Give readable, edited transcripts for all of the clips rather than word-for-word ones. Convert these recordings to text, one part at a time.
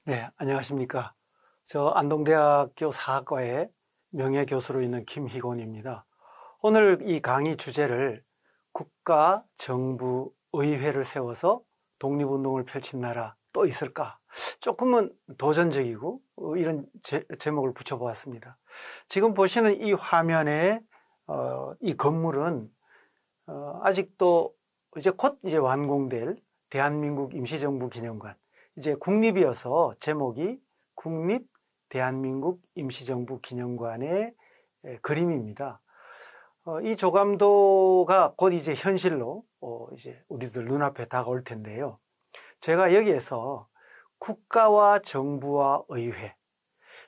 네, 안녕하십니까. 저 안동대학교 사학과의 명예교수로 있는 김희곤입니다. 오늘 이 강의 주제를 국가, 정부, 의회를 세워서 독립운동을 펼친 나라 또 있을까? 조금은 도전적이고 이런 제목을 붙여보았습니다. 지금 보시는 이 화면에 이 건물은 아직도 이제 곧 완공될 대한민국 임시정부 기념관, 이제 국립이어서 제목이 국립 대한민국 임시정부 기념관의 그림입니다. 이 조감도가 곧 이제 현실로 이제 우리들 눈앞에 다가올 텐데요. 제가 여기에서 국가와 정부와 의회,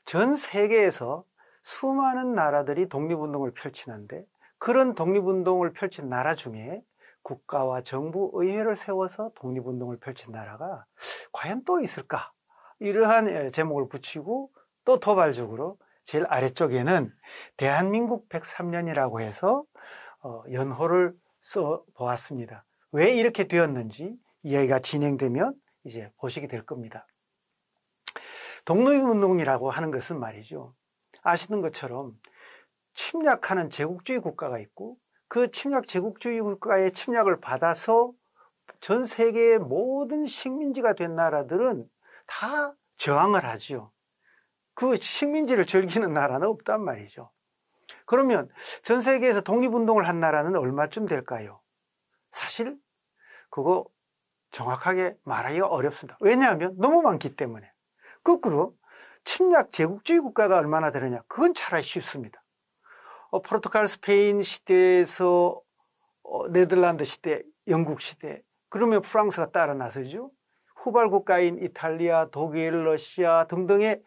전 세계에서 수많은 나라들이 독립운동을 펼치는데 그런 독립운동을 펼친 나라 중에 국가와 정부, 의회를 세워서 독립운동을 펼친 나라가 과연 또 있을까? 이러한 제목을 붙이고 또 도발적으로 제일 아래쪽에는 대한민국 103년이라고 해서 연호를 써 보았습니다. 왜 이렇게 되었는지 이야기가 진행되면 이제 보시게 될 겁니다. 독립운동이라고 하는 것은 말이죠. 아시는 것처럼 침략하는 제국주의 국가가 있고 그 침략 제국주의 국가의 침략을 받아서 전 세계의 모든 식민지가 된 나라들은 다 저항을 하죠. 그 식민지를 즐기는 나라는 없단 말이죠. 그러면 전 세계에서 독립운동을 한 나라는 얼마쯤 될까요? 사실 그거 정확하게 말하기가 어렵습니다. 왜냐하면 너무 많기 때문에. 거꾸로 침략 제국주의 국가가 얼마나 되느냐? 그건 차라리 쉽습니다. 포르투갈, 스페인 시대에서 네덜란드 시대, 영국 시대, 그러면 프랑스가 따라 나서죠. 후발 국가인 이탈리아, 독일, 러시아 등등의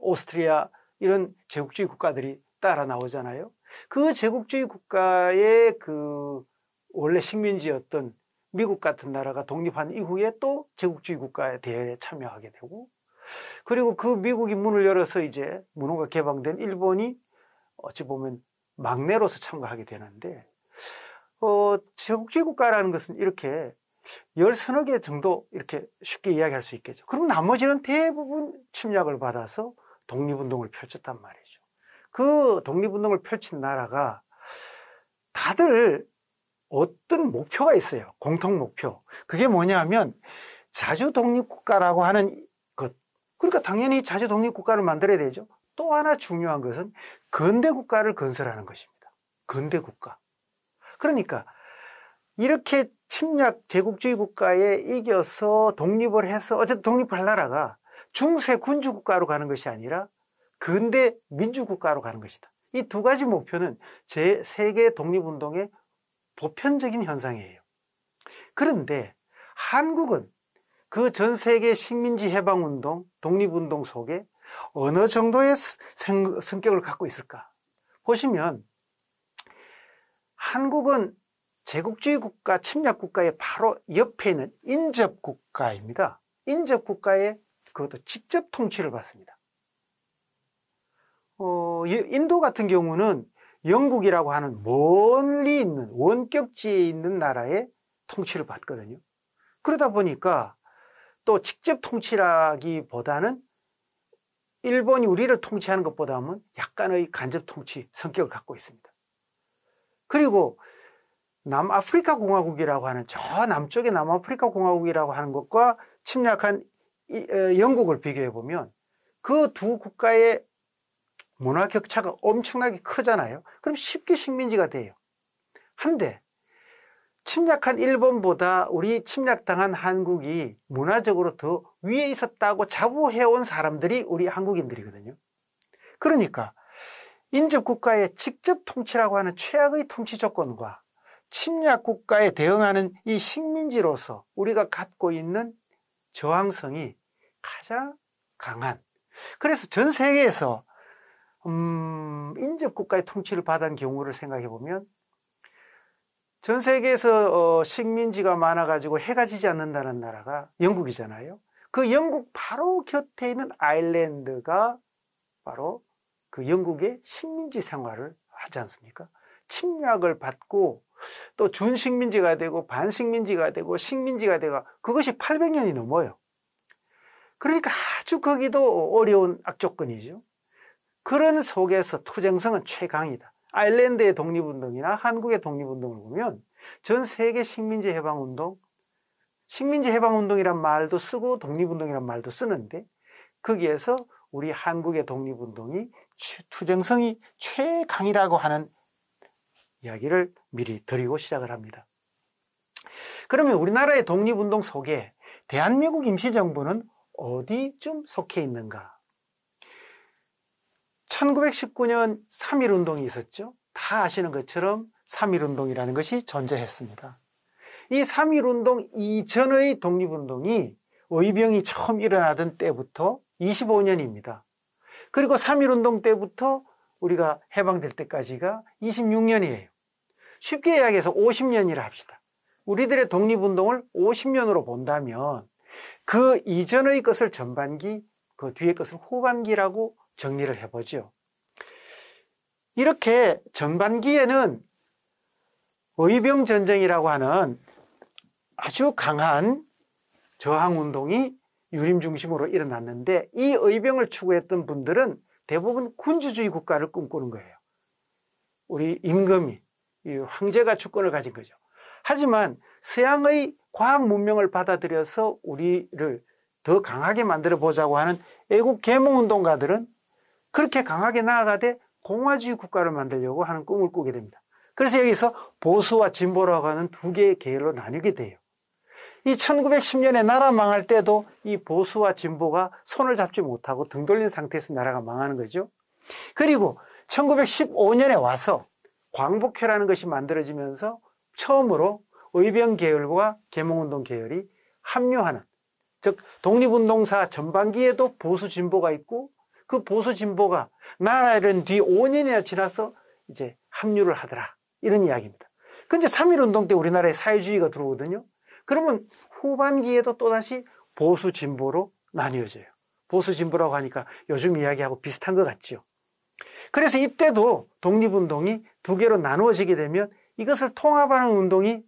오스트리아 이런 제국주의 국가들이 따라 나오잖아요. 그 제국주의 국가의 그 원래 식민지였던 미국 같은 나라가 독립한 이후에 또 제국주의 국가의 대회에 참여하게 되고, 그리고 그 미국이 문을 열어서 이제 문호가 개방된 일본이 어찌 보면 막내로서 참가하게 되는데, 제국주의 국가라는 것은 이렇게 10서너 개 정도 이렇게 쉽게 이야기할 수 있겠죠. 그럼 나머지는 대부분 침략을 받아서 독립운동을 펼쳤단 말이죠. 그 독립운동을 펼친 나라가 다들 어떤 목표가 있어요. 공통 목표. 그게 뭐냐면 자주 독립국가라고 하는 것. 그러니까 당연히 자주 독립국가를 만들어야 되죠. 또 하나 중요한 것은 근대국가를 건설하는 것입니다. 근대국가. 그러니까 이렇게 침략 제국주의 국가에 이겨서 독립을 해서 어쨌든 독립할 나라가 중세 군주국가로 가는 것이 아니라 근대 민주국가로 가는 것이다. 이 두 가지 목표는 세계 독립운동의 보편적인 현상이에요. 그런데 한국은 그 전 세계 식민지 해방운동, 독립운동 속에 어느 정도의 성격을 갖고 있을까? 보시면 한국은 제국주의 국가, 침략 국가의 바로 옆에 있는 인접 국가입니다. 인접 국가에 그것도 직접 통치를 받습니다. 인도 같은 경우는 영국이라고 하는 멀리 있는 원격지에 있는 나라의 통치를 받거든요. 그러다 보니까 또 직접 통치라기보다는 일본이 우리를 통치하는 것보다는 약간의 간접 통치 성격을 갖고 있습니다. 그리고 남아프리카 공화국이라고 하는 저 남쪽의 남아프리카 공화국이라고 하는 것과 침략한 영국을 비교해 보면 그 두 국가의 문화 격차가 엄청나게 크잖아요. 그럼 쉽게 식민지가 돼요. 한데 침략한 일본보다 우리 침략당한 한국이 문화적으로 더 위에 있었다고 자부해온 사람들이 우리 한국인들이거든요. 그러니까 인접국가의 직접 통치라고 하는 최악의 통치 조건과 침략 국가에 대응하는 이 식민지로서 우리가 갖고 있는 저항성이 가장 강한, 그래서 전 세계에서 인접 국가의 통치를 받은 경우를 생각해 보면 전 세계에서 식민지가 많아가지고 해가 지지 않는다는 나라가 영국이잖아요. 그 영국 바로 곁에 있는 아일랜드가 바로 그 영국의 식민지 생활을 하지 않습니까? 침략을 받고 또 준식민지가 되고 반식민지가 되고 식민지가 되고 그것이 800년이 넘어요. 그러니까 아주 거기도 어려운 악조건이죠. 그런 속에서 투쟁성은 최강이다. 아일랜드의 독립운동이나 한국의 독립운동을 보면 전 세계 식민지 해방운동, 식민지 해방운동이란 말도 쓰고 독립운동이란 말도 쓰는데 거기에서 우리 한국의 독립운동이 투쟁성이 최강이라고 하는 이야기를 미리 드리고 시작을 합니다. 그러면 우리나라의 독립운동 속에 대한민국 임시정부는 어디쯤 속해 있는가? 1919년 3.1운동이 있었죠. 다 아시는 것처럼 3.1운동이라는 것이 존재했습니다. 이 3.1운동 이전의 독립운동이 의병이 처음 일어나던 때부터 25년입니다. 그리고 3.1운동 때부터 우리가 해방될 때까지가 26년이에요. 쉽게 이야기해서 50년이라 합시다. 우리들의 독립운동을 50년으로 본다면 그 이전의 것을 전반기, 그 뒤의 것을 후반기라고 정리를 해보죠. 이렇게 전반기에는 의병전쟁이라고 하는 아주 강한 저항운동이 유림 중심으로 일어났는데 이 의병을 추구했던 분들은 대부분 군주주의 국가를 꿈꾸는 거예요. 우리 임금이, 황제가 주권을 가진 거죠. 하지만 서양의 과학 문명을 받아들여서 우리를 더 강하게 만들어 보자고 하는 애국 계몽운동가들은 그렇게 강하게 나아가되 공화주의 국가를 만들려고 하는 꿈을 꾸게 됩니다. 그래서 여기서 보수와 진보라고 하는 두 개의 계열로 나뉘게 돼요. 이 1910년에 나라 망할 때도 이 보수와 진보가 손을 잡지 못하고 등 돌린 상태에서 나라가 망하는 거죠. 그리고 1915년에 와서 광복회라는 것이 만들어지면서 처음으로 의병 계열과 계몽운동 계열이 합류하는, 즉 독립운동사 전반기에도 보수 진보가 있고 그 보수 진보가 나라를 뒤 5년이나 지나서 이제 합류를 하더라, 이런 이야기입니다. 근데 3.1운동 때 우리나라에 사회주의가 들어오거든요. 그러면 후반기에도 또다시 보수 진보로 나뉘어져요. 보수 진보라고 하니까 요즘 이야기하고 비슷한 것 같죠. 그래서 이때도 독립운동이 두 개로 나누어지게 되면 이것을 통합하는 운동이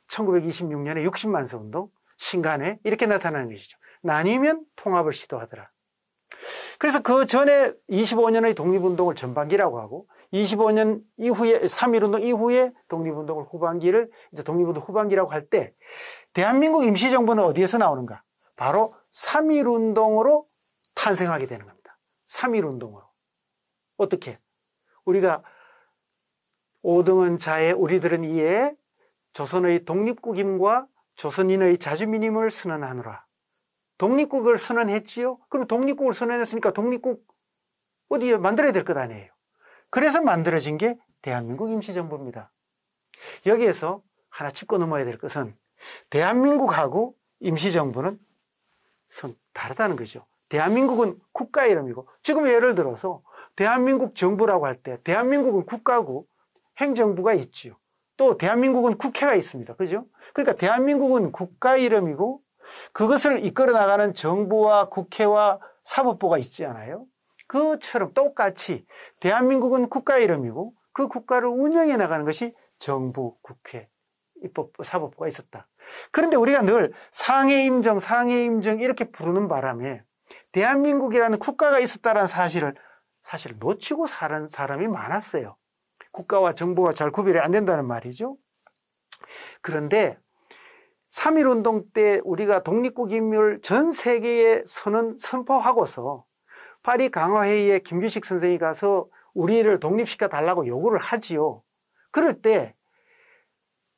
1926년에 60만세 운동, 신간에 이렇게 나타나는 것이죠. 나뉘면 통합을 시도하더라. 그래서 그 전에 25년의 독립운동을 전반기라고 하고 25년 이후에 3.1운동 이후에 독립운동을 후반기를 이제 독립운동 후반기라고 할 때 대한민국 임시정부는 어디에서 나오는가? 바로 3.1운동으로 탄생하게 되는 겁니다. 3.1운동으로. 어떻게? 우리가 오등은 자에 우리들은 이에 조선의 독립국임과 조선인의 자주민임을 선언하노라. 독립국을 선언했지요? 그럼 독립국을 선언했으니까 독립국 어디에 만들어야 될 것 아니에요. 그래서 만들어진 게 대한민국 임시정부입니다. 여기에서 하나 짚고 넘어야 될 것은 대한민국하고 임시정부는 다르다는 거죠. 대한민국은 국가 이름이고 지금 예를 들어서 대한민국 정부라고 할 때 대한민국은 국가고 행정부가 있지요. 또 대한민국은 국회가 있습니다. 그죠? 그러니까 대한민국은 국가 이름이고 그것을 이끌어 나가는 정부와 국회와 사법부가 있지 않아요? 그처럼 똑같이 대한민국은 국가 이름이고 그 국가를 운영해 나가는 것이 정부, 국회, 입법부, 사법부가 있었다. 그런데 우리가 늘 상해임정, 상해임정 이렇게 부르는 바람에 대한민국이라는 국가가 있었다는 사실을 사실 놓치고 사는 사람이 많았어요. 국가와 정부가 잘 구별이 안 된다는 말이죠. 그런데 3.1운동 때 우리가 독립국임을 전 세계에 선포하고서 파리 강화회의에 김규식 선생이 가서 우리를 독립시켜 달라고 요구를 하지요. 그럴 때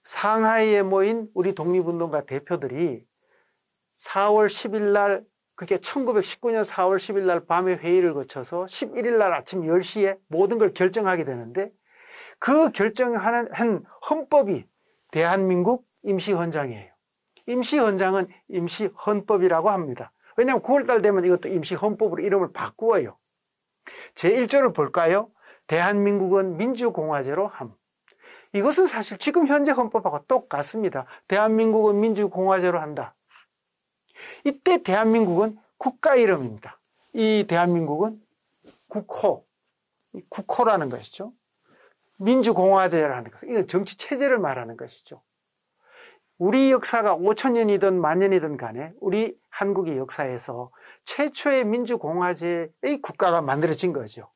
상하이에 모인 우리 독립운동가 대표들이 4월 10일 날, 그게 1919년 4월 10일 날 밤에 회의를 거쳐서 11일 날 아침 10시에 모든 걸 결정하게 되는데 그 결정하는 헌법이 대한민국 임시헌장이에요. 임시헌장은 임시헌법이라고 합니다. 왜냐하면 9월달 되면 이것도 임시헌법으로 이름을 바꾸어요. 제1조를 볼까요? 대한민국은 민주공화제로 함. 이것은 사실 지금 현재 헌법하고 똑같습니다. 대한민국은 민주공화제로 한다. 이때 대한민국은 국가 이름입니다. 이 대한민국은 국호라는 것이죠. 민주공화제라는 것은 이건 정치체제를 말하는 것이죠. 우리 역사가 5,000년이든 만년이든 간에 우리 한국의 역사에서 최초의 민주공화제의 국가가 만들어진 거죠.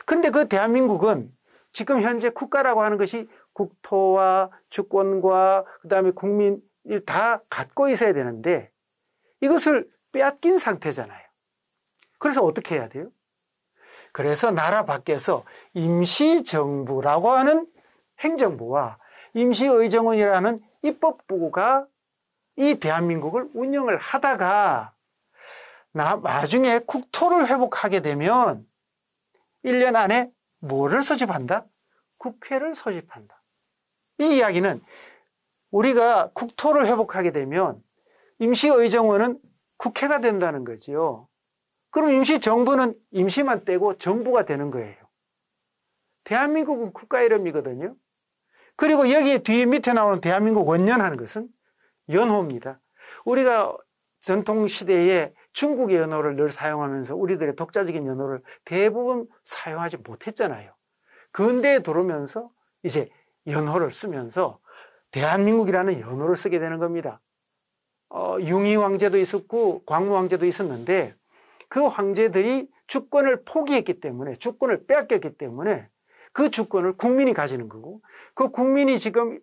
그런데 그 대한민국은 지금 현재 국가라고 하는 것이 국토와 주권과 그다음에 국민을 다 갖고 있어야 되는데 이것을 빼앗긴 상태잖아요. 그래서 어떻게 해야 돼요? 그래서 나라 밖에서 임시정부라고 하는 행정부와 임시의정원이라는 입법부가 이 대한민국을 운영을 하다가 나중에 국토를 회복하게 되면 1년 안에 뭐를 소집한다? 국회를 소집한다. 이 이야기는 우리가 국토를 회복하게 되면 임시의정원은 국회가 된다는 거지요. 그럼 임시정부는 임시만 떼고 정부가 되는 거예요. 대한민국은 국가 이름이거든요. 그리고 여기 뒤에 밑에 나오는 대한민국 원년하는 것은 연호입니다. 우리가 전통시대에 중국의 연호를 늘 사용하면서 우리들의 독자적인 연호를 대부분 사용하지 못했잖아요. 근대에 들어오면서 이제 연호를 쓰면서 대한민국이라는 연호를 쓰게 되는 겁니다. 융희 황제도 있었고 광무 황제도 있었는데 그 황제들이 주권을 포기했기 때문에 주권을 빼앗겼기 때문에 그 주권을 국민이 가지는 거고 그 국민이 지금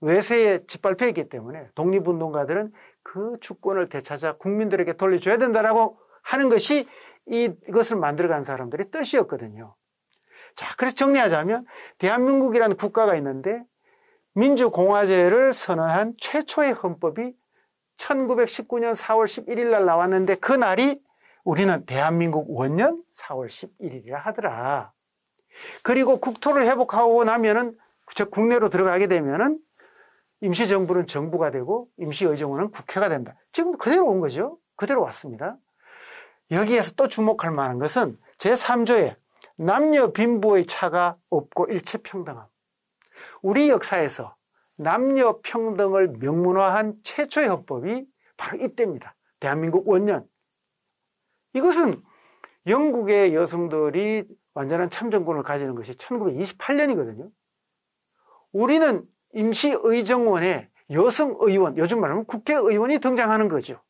외세에 짓밟혀 있기 때문에 독립운동가들은 그 주권을 되찾아 국민들에게 돌려줘야 된다라고 하는 것이 이것을 만들어간 사람들의 뜻이었거든요. 자, 그래서 정리하자면 대한민국이라는 국가가 있는데 민주공화제를 선언한 최초의 헌법이 1919년 4월 11일 날 나왔는데 그 날이 우리는 대한민국 원년 4월 11일이라 하더라. 그리고 국토를 회복하고 나면은 즉 국내로 들어가게 되면은 임시정부는 정부가 되고 임시의정원은 국회가 된다. 지금 그대로 온 거죠. 그대로 왔습니다. 여기에서 또 주목할 만한 것은 제3조에 남녀 빈부의 차가 없고 일체평등함. 우리 역사에서 남녀 평등을 명문화한 최초의 헌법이 바로 이때입니다. 대한민국 원년. 이것은 영국의 여성들이 완전한 참정권을 가지는 것이 1928년이거든요. 우리는 임시의정원에 여성의원, 요즘 말하면 국회의원이 등장하는 거죠.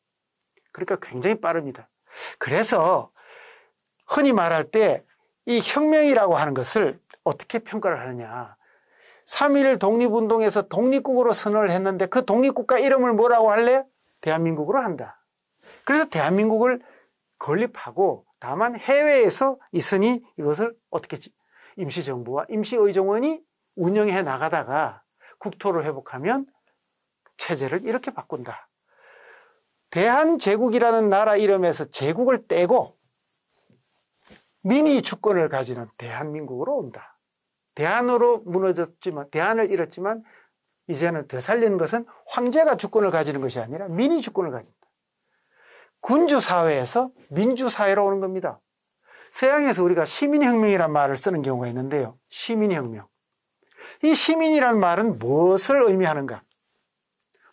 그러니까 굉장히 빠릅니다. 그래서 흔히 말할 때 이 혁명이라고 하는 것을 어떻게 평가를 하느냐. 3.1 독립운동에서 독립국으로 선언을 했는데 그 독립국가 이름을 뭐라고 할래? 대한민국으로 한다. 그래서 대한민국을 건립하고 다만 해외에서 있으니 이것을 어떻게 임시정부와 임시의정원이 운영해 나가다가 국토를 회복하면 체제를 이렇게 바꾼다. 대한제국이라는 나라 이름에서 제국을 떼고 민의 주권을 가지는 대한민국으로 온다. 대한으로 무너졌지만, 대한을 잃었지만 이제는 되살리는 것은 황제가 주권을 가지는 것이 아니라 민의 주권을 가진다. 군주사회에서 민주사회로 오는 겁니다. 서양에서 우리가 시민혁명이라는 말을 쓰는 경우가 있는데요. 시민혁명. 이 시민이라는 말은 무엇을 의미하는가?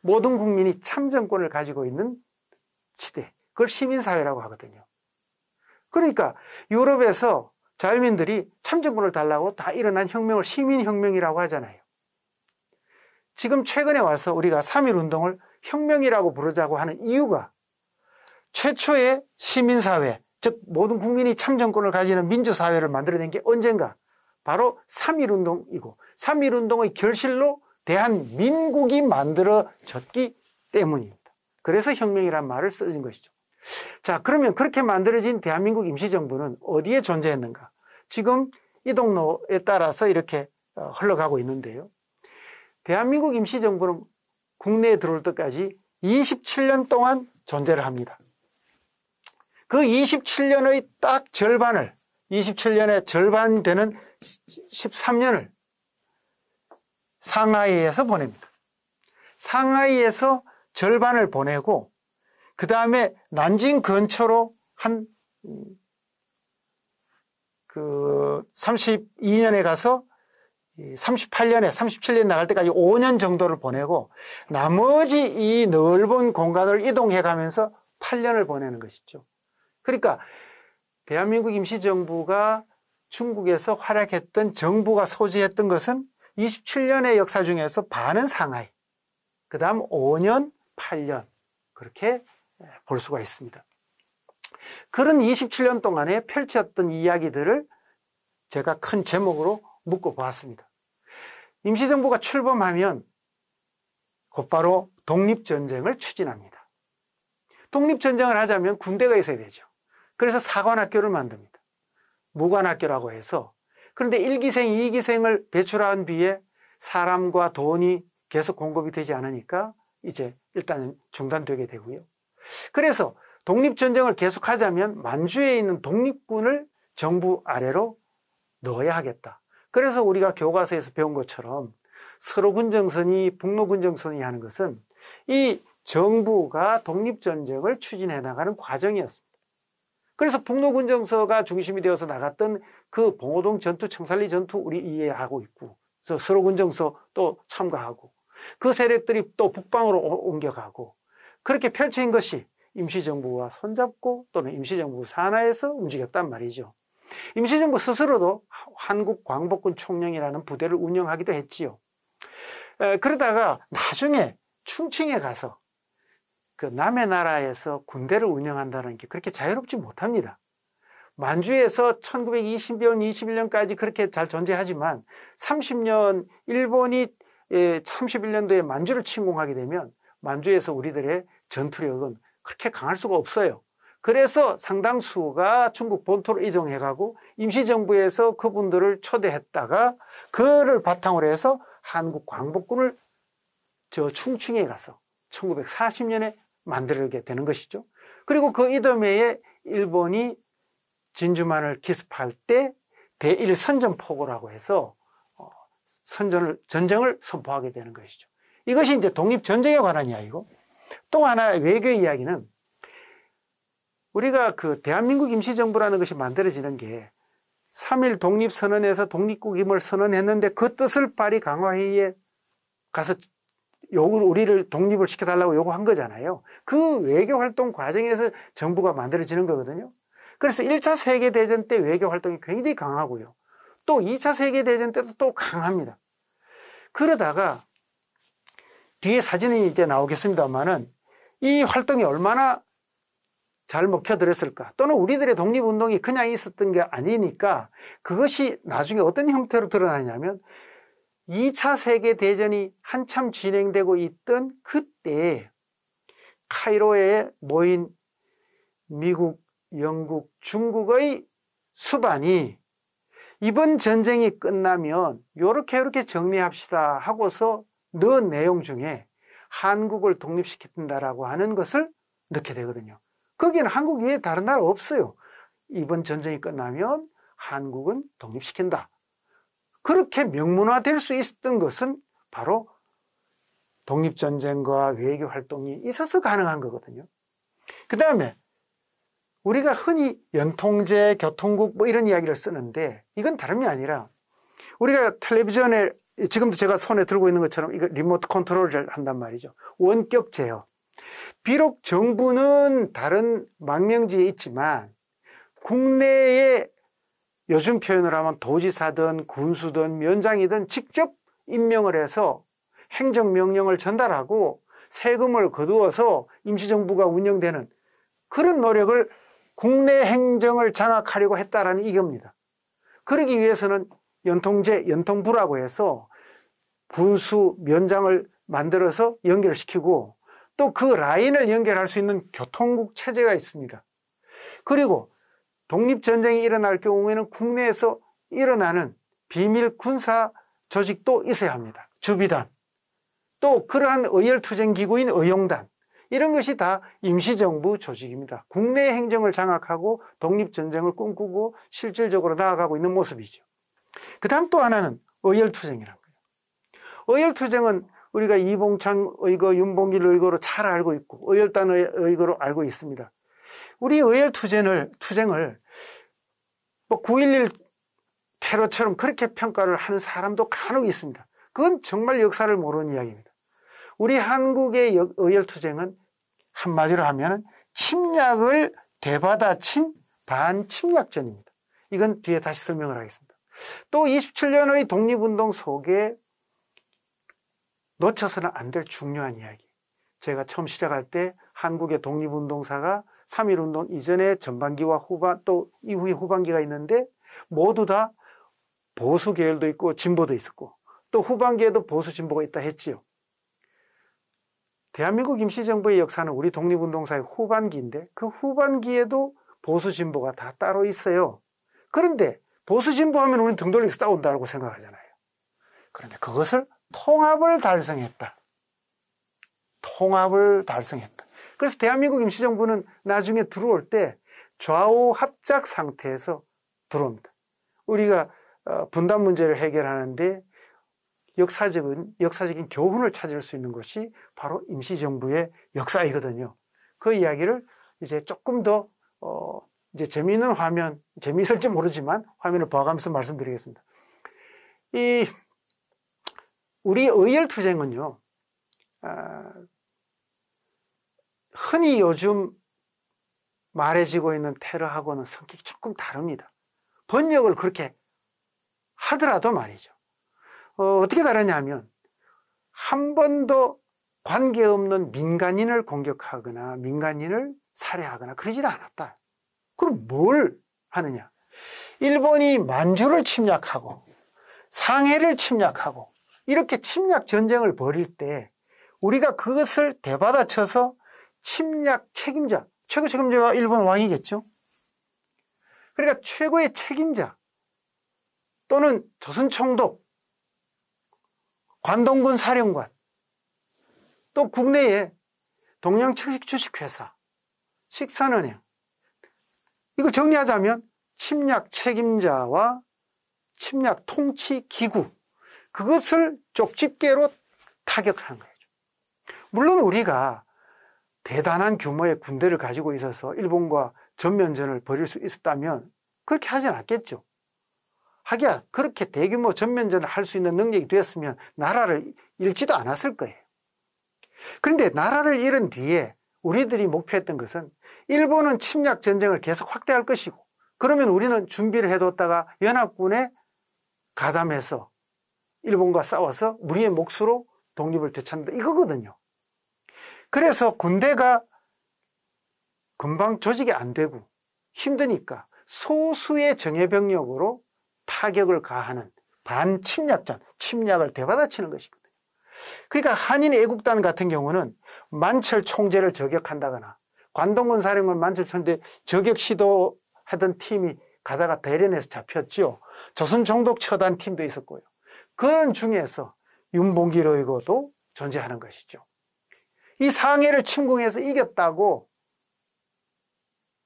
모든 국민이 참정권을 가지고 있는 시대. 그걸 시민사회라고 하거든요. 그러니까 유럽에서 자유민들이 참정권을 달라고 다 일어난 혁명을 시민혁명이라고 하잖아요. 지금 최근에 와서 우리가 3.1운동을 혁명이라고 부르자고 하는 이유가 최초의 시민사회, 즉 모든 국민이 참정권을 가지는 민주사회를 만들어낸 게 언젠가? 바로 3.1운동이고 3.1운동의 결실로 대한민국이 만들어졌기 때문입니다. 그래서 혁명이라는 말을 쓰는 것이죠. 자, 그러면 그렇게 만들어진 대한민국 임시정부는 어디에 존재했는가? 지금 이동로에 따라서 이렇게 흘러가고 있는데요. 대한민국 임시정부는 국내에 들어올 때까지 27년 동안 존재를 합니다. 그 27년의 딱 절반을, 27년의 절반 되는 13년을 상하이에서 보냅니다. 상하이에서 절반을 보내고 그 다음에 난징 근처로 한 32년에 가서 38년에 37년 나갈 때까지 5년 정도를 보내고 나머지 이 넓은 공간을 이동해 가면서 8년을 보내는 것이죠. 그러니까 대한민국 임시정부가 중국에서 활약했던 정부가 소지했던 것은 27년의 역사 중에서 반은 상하이, 그 다음 5년, 8년 그렇게 볼 수가 있습니다. 그런 27년 동안에 펼쳤던 이야기들을 제가 큰 제목으로 묶어보았습니다. 임시정부가 출범하면 곧바로 독립전쟁을 추진합니다. 독립전쟁을 하자면 군대가 있어야 되죠. 그래서 사관학교를 만듭니다. 무관학교라고 해서. 그런데 1기생, 2기생을 배출한 뒤에 사람과 돈이 계속 공급이 되지 않으니까 이제 일단은 중단되게 되고요. 그래서 독립전쟁을 계속하자면 만주에 있는 독립군을 정부 아래로 넣어야 하겠다. 그래서 우리가 교과서에서 배운 것처럼 서로군정선이, 북로군정선이 하는 것은 이 정부가 독립전쟁을 추진해 나가는 과정이었습니다. 그래서 북로군정서가 중심이 되어서 나갔던 그 봉오동 전투, 청산리 전투 우리 이해하고 있고, 그래서 서로군정서 또 참가하고, 그 세력들이 또 북방으로 옮겨가고, 그렇게 펼친 것이 임시정부와 손잡고 또는 임시정부 산하에서 움직였단 말이죠. 임시정부 스스로도 한국광복군 총령이라는 부대를 운영하기도 했지요. 그러다가 나중에 충칭에 가서 그 남의 나라에서 군대를 운영한다는 게 그렇게 자유롭지 못합니다. 만주에서 1920년, 21년까지 그렇게 잘 존재하지만 30년, 일본이 31년도에 만주를 침공하게 되면 만주에서 우리들의 전투력은 그렇게 강할 수가 없어요. 그래서 상당수가 중국 본토로 이동해가고 임시정부에서 그분들을 초대했다가 그를 바탕으로 해서 한국 광복군을 저 충칭에 가서 1940년에 만들게 되는 것이죠. 그리고 그 이듬해에 일본이 진주만을 기습할 때 대일선전포고라고 해서 전쟁을 선포하게 되는 것이죠. 이것이 이제 독립전쟁에 관한 이야기고, 또 하나 외교 이야기는 우리가 그 대한민국 임시정부라는 것이 만들어지는 게 3.1 독립선언에서 독립국임을 선언했는데 그 뜻을 파리 강화회의에 가서 우리를 독립을 시켜달라고 요구한 거잖아요. 그 외교활동 과정에서 정부가 만들어지는 거거든요. 그래서 1차 세계대전 때 외교활동이 굉장히 강하고요. 또 2차 세계대전 때도 또 강합니다. 그러다가 뒤에 사진이 이제 나오겠습니다만은 이 활동이 얼마나 잘 먹혀들었을까, 또는 우리들의 독립운동이 그냥 있었던 게 아니니까 그것이 나중에 어떤 형태로 드러나냐면 2차 세계대전이 한참 진행되고 있던 그때 카이로에 모인 미국, 영국, 중국의 수반이 이번 전쟁이 끝나면 요렇게 정리합시다 하고서 넣은 내용 중에 한국을 독립시킨다라고 하는 것을 넣게 되거든요. 거기는 한국 외에 다른 나라 없어요. 이번 전쟁이 끝나면 한국은 독립시킨다. 그렇게 명문화될 수 있었던 것은 바로 독립전쟁과 외교활동이 있어서 가능한 거거든요. 그 다음에 우리가 흔히 연통제, 교통국 뭐 이런 이야기를 쓰는데 이건 다름이 아니라 우리가 텔레비전에 지금도 제가 손에 들고 있는 것처럼 이거 리모트 컨트롤을 한단 말이죠. 원격 제어. 비록 정부는 다른 망명지에 있지만 국내에 요즘 표현을 하면 도지사든 군수든 면장이든 직접 임명을 해서 행정명령을 전달하고 세금을 거두어서 임시정부가 운영되는 그런 노력을 국내 행정을 장악하려고 했다라는 이겁니다. 그러기 위해서는 연통부라고 해서 군수, 면장을 만들어서 연결시키고 또 그 라인을 연결할 수 있는 교통국 체제가 있습니다. 그리고 독립전쟁이 일어날 경우에는 국내에서 일어나는 비밀 군사 조직도 있어야 합니다. 주비단, 또 그러한 의열투쟁기구인 의용단, 이런 것이 다 임시정부 조직입니다. 국내 행정을 장악하고 독립전쟁을 꿈꾸고 실질적으로 나아가고 있는 모습이죠. 그 다음 또 하나는 의열투쟁이라는 거예요. 의열투쟁은 우리가 이봉창 의거, 윤봉길 의거로 잘 알고 있고 의열단 의거로 알고 있습니다. 우리 의열투쟁을 뭐 9.11 테러처럼 그렇게 평가를 하는 사람도 간혹 있습니다. 그건 정말 역사를 모르는 이야기입니다. 우리 한국의 의열투쟁은 한마디로 하면 침략을 되받아친 반침략전입니다. 이건 뒤에 다시 설명을 하겠습니다. 또 27년의 독립운동 속에 놓쳐서는 안 될 중요한 이야기. 제가 처음 시작할 때 한국의 독립운동사가 3.1운동 이전에 전반기와 후반 또 이후에 후반기가 있는데 모두 다 보수 계열도 있고 진보도 있었고 또 후반기에도 보수 진보가 있다 했지요. 대한민국 임시정부의 역사는 우리 독립운동사의 후반기인데 그 후반기에도 보수 진보가 다 따로 있어요. 그런데 보수 진보하면 우리는 등 돌리고 싸운다고 생각하잖아요. 그런데 그것을 통합을 달성했다. 통합을 달성했다. 그래서 대한민국 임시정부는 나중에 들어올 때 좌우 합작 상태에서 들어옵니다. 우리가 분단 문제를 해결하는데 역사적인 교훈을 찾을 수 있는 것이 바로 임시정부의 역사이거든요. 그 이야기를 이제 조금 더 이제 재미있는 화면, 재미있을지 모르지만 화면을 봐가면서 말씀드리겠습니다. 우리 의열투쟁은요, 흔히 요즘 말해지고 있는 테러하고는 성격이 조금 다릅니다. 번역을 그렇게 하더라도 말이죠. 어떻게 다르냐면 한 번도 관계없는 민간인을 공격하거나 민간인을 살해하거나 그러질 않았다. 그럼 뭘 하느냐? 일본이 만주를 침략하고 상해를 침략하고 이렇게 침략 전쟁을 벌일 때 우리가 그것을 대받아쳐서 침략 책임자, 최고 책임자가 일본 왕이겠죠? 그러니까 최고의 책임자 또는 조선총독, 관동군 사령관, 또 국내에 동양주식회사, 식산은행, 이걸 정리하자면 침략 책임자와 침략 통치 기구, 그것을 쪽집게로 타격하는 거죠. 물론 우리가 대단한 규모의 군대를 가지고 있어서 일본과 전면전을 벌일 수 있었다면 그렇게 하진 않겠죠. 하기야 그렇게 대규모 전면전을 할 수 있는 능력이 되었으면 나라를 잃지도 않았을 거예요. 그런데 나라를 잃은 뒤에 우리들이 목표했던 것은 일본은 침략 전쟁을 계속 확대할 것이고 그러면 우리는 준비를 해뒀다가 연합군에 가담해서 일본과 싸워서 우리의 몫으로 독립을 되찾는다 이거거든요. 그래서 군대가 금방 조직이 안 되고 힘드니까 소수의 정예병력으로 타격을 가하는 반침략전, 침략을 되받아치는 것이거든요. 그러니까 한인 애국단 같은 경우는 만철 총재를 저격한다거나 관동군 사령관 만철 총재 저격 시도하던 팀이 가다가 대련에서 잡혔죠. 조선총독 처단 팀도 있었고요. 그 중에서 윤봉길의고도 존재하는 것이죠. 이 상해를 침공해서 이겼다고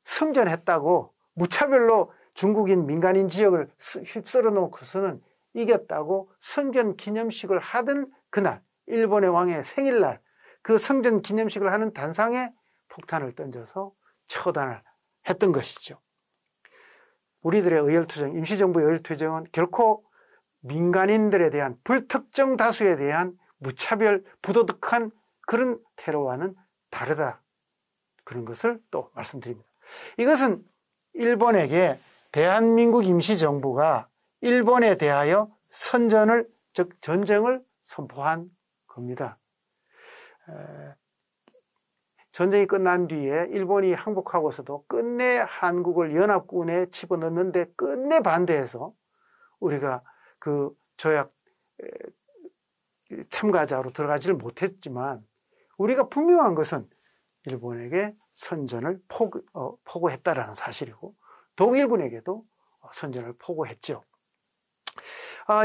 승전했다고 무차별로 중국인 민간인 지역을 휩쓸어 놓고서는 이겼다고 승전 기념식을 하던 그날 일본의 왕의 생일날 그 승전 기념식을 하는 단상에 폭탄을 던져서 처단을 했던 것이죠. 우리들의 의열투쟁, 임시정부의 의열투쟁은 결코 민간인들에 대한 불특정 다수에 대한 무차별 부도덕한 그런 테러와는 다르다. 그런 것을 또 말씀드립니다. 이것은 일본에게 대한민국 임시정부가 일본에 대하여 선전을, 즉 전쟁을 선포한 겁니다. 전쟁이 끝난 뒤에 일본이 항복하고서도 끝내 한국을 연합군에 집어넣는데 끝내 반대해서 우리가 그 조약 참가자로 들어가지를 못했지만 우리가 분명한 것은 일본에게 선전을 포고했다라는 사실이고 독일군에게도 선전을 포고했죠.